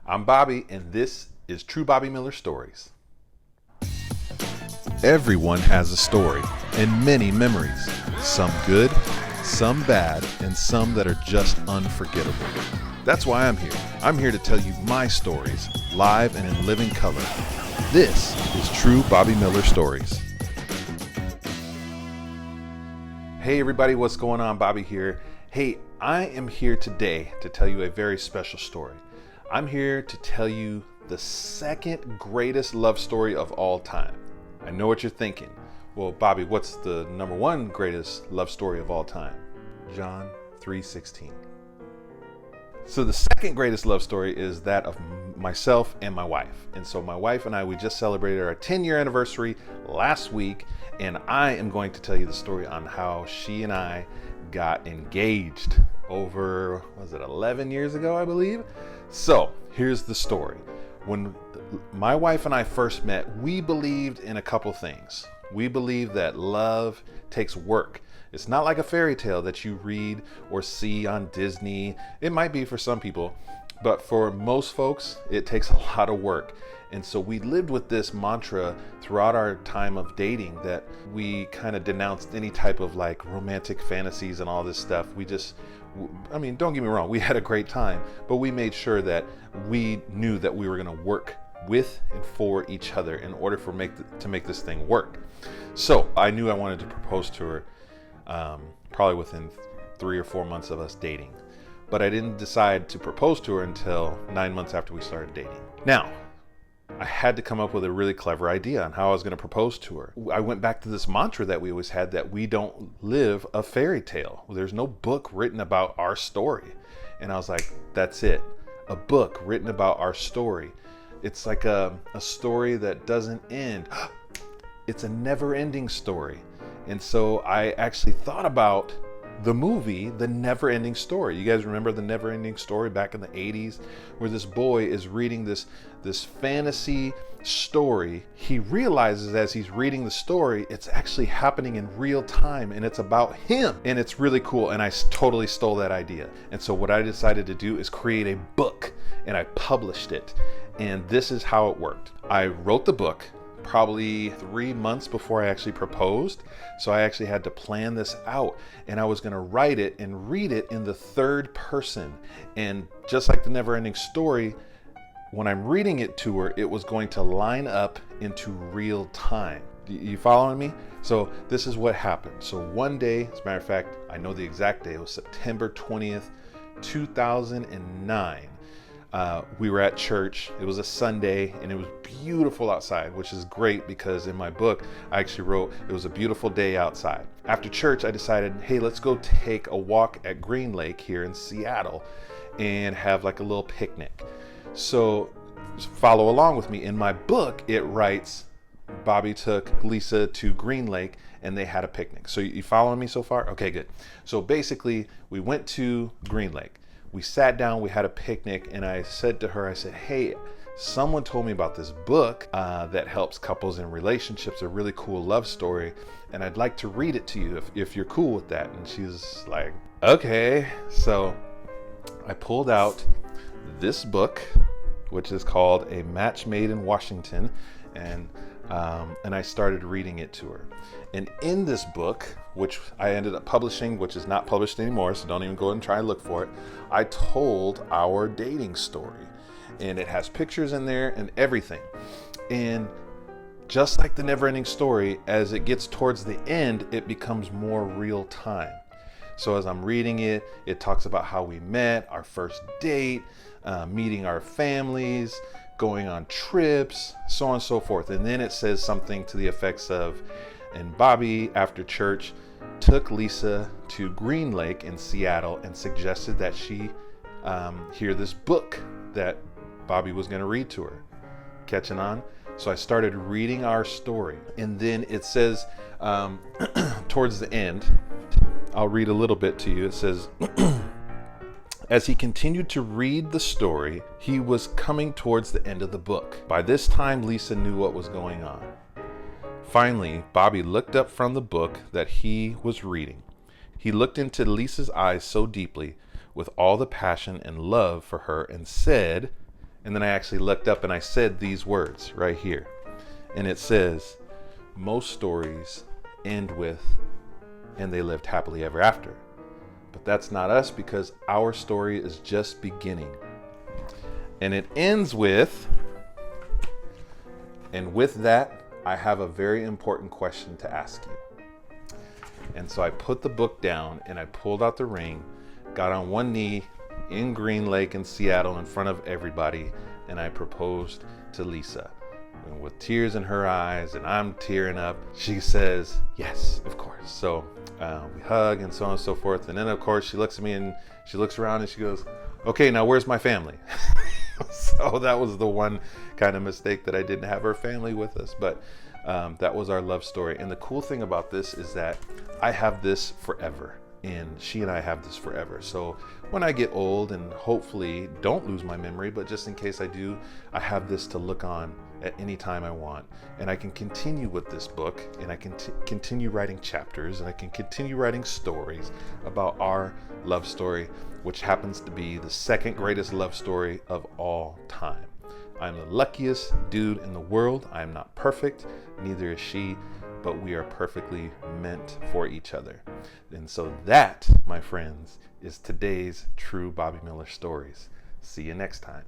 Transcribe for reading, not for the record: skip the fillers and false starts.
I'm Bobby, and this is True Bobby Miller Stories. Everyone has a story and many memories, some good, some bad, and some that are just unforgettable. That's why I'm here. I'm here to tell you my stories, live and in living color. This is True Bobby Miller Stories. Hey everybody, what's going on? Bobby here. Hey, I am here today to tell you a very special story. I'm here to tell you the second greatest love story of all time. I know what you're thinking. Well, Bobby, what's the number one greatest love story of all time? John 3:16. So the second greatest love story is that of myself and my wife. And so my wife and I, we just celebrated our 10-year anniversary last week, and I am going to tell you the story on how she and I got engaged over, 11 years ago, I believe? So here's the story. When my wife and I first met, we believed in a couple things. We believed that love takes work. It's not like a fairy tale that you read or see on Disney. It might be for some people, but for most folks, it takes a lot of work. And so we lived with this mantra throughout our time of dating that we kind of denounced any type of like romantic fantasies and all this stuff. Don't get me wrong, we had a great time, but we made sure that we knew that we were going to work with and for each other in order to make this thing work. So I knew I wanted to propose to her probably within 3 or 4 months of us dating. But I didn't decide to propose to her until 9 months after we started dating. Now, I had to come up with a really clever idea on how I was going to propose to her. I went back to this mantra that we always had, that we don't live a fairy tale. There's no book written about our story. And I was like, that's it. A book written about our story. It's like a story that doesn't end. It's a never-ending story. And so I actually thought about the movie, The Never-Ending Story. You guys remember The Never-Ending Story back in the 80s, where this boy is reading this fantasy story. He realizes as he's reading the story, it's actually happening in real time, and it's about him. And it's really cool, and I totally stole that idea. And so what I decided to do is create a book, and I published it. And this is how it worked. I wrote the book probably 3 months before I actually proposed. So I actually had to plan this out, and I was going to write it and read it in the third person. And just like The Never-Ending Story, when I'm reading it to her, it was going to line up into real time. You following me? So this is what happened. So one day, as a matter of fact, I know the exact day, it was September 20th, 2009. We were at church. It was a Sunday, and it was beautiful outside, which is great because in my book, I actually wrote it was a beautiful day outside. After church, I decided, hey, let's go take a walk at Green Lake here in Seattle and have like a little picnic. So follow along with me. In my book, it writes, Bobby took Lisa to Green Lake and they had a picnic. So you following me so far? Okay, good. So basically, we went to Green Lake. We sat down, we had a picnic, and I said to her, I said, hey, someone told me about this book that helps couples in relationships, a really cool love story, and I'd like to read it to you if you're cool with that. And she was like, okay. So I pulled out this book, which is called A Match Made in Washington, and I started reading it to her. And in this book, which I ended up publishing, which is not published anymore, so don't even go and try and look for it, I told our dating story. And it has pictures in there and everything. And just like The Never-Ending Story, as it gets towards the end, it becomes more real time. So as I'm reading it, it talks about how we met, our first date, meeting our families, going on trips, so on and so forth. And then it says something to the effects of, and Bobby, after church, took Lisa to Green Lake in Seattle and suggested that she hear this book that Bobby was going to read to her. Catching on? So I started reading our story. And then it says, towards the end, I'll read a little bit to you. It says, as he continued to read the story, he was coming towards the end of the book. By this time, Lisa knew what was going on. Finally, Bobby looked up from the book that he was reading. He looked into Lisa's eyes so deeply, with all the passion and love for her, and said, And then I actually looked up and I said these words right here. And it says, most stories end with, and they lived happily ever after. But that's not us, because our story is just beginning. And it ends with, and with that, I have a very important question to ask you. And so I put the book down and I pulled out the ring, got on one knee in Green Lake in Seattle in front of everybody, and I proposed to Lisa. And with tears in her eyes, and I'm tearing up, she says, yes, of course. So we hug and so on and so forth. And then, of course, she looks at me and she looks around and she goes, okay, now where's my family? So that was the one kind of mistake, that I didn't have her family with us. But that was our love story. And the cool thing about this is that I have this forever. And she and I have this forever. So when I get old and hopefully don't lose my memory, but just in case I do, I have this to look on at any time I want. And I can continue with this book, and I can continue writing chapters, and I can continue writing stories about our love story, which happens to be the second greatest love story of all time. I'm the luckiest dude in the world. I am not perfect, neither is she, but we are perfectly meant for each other. And so that, my friends, is today's True Bobby Miller Stories. See you next time.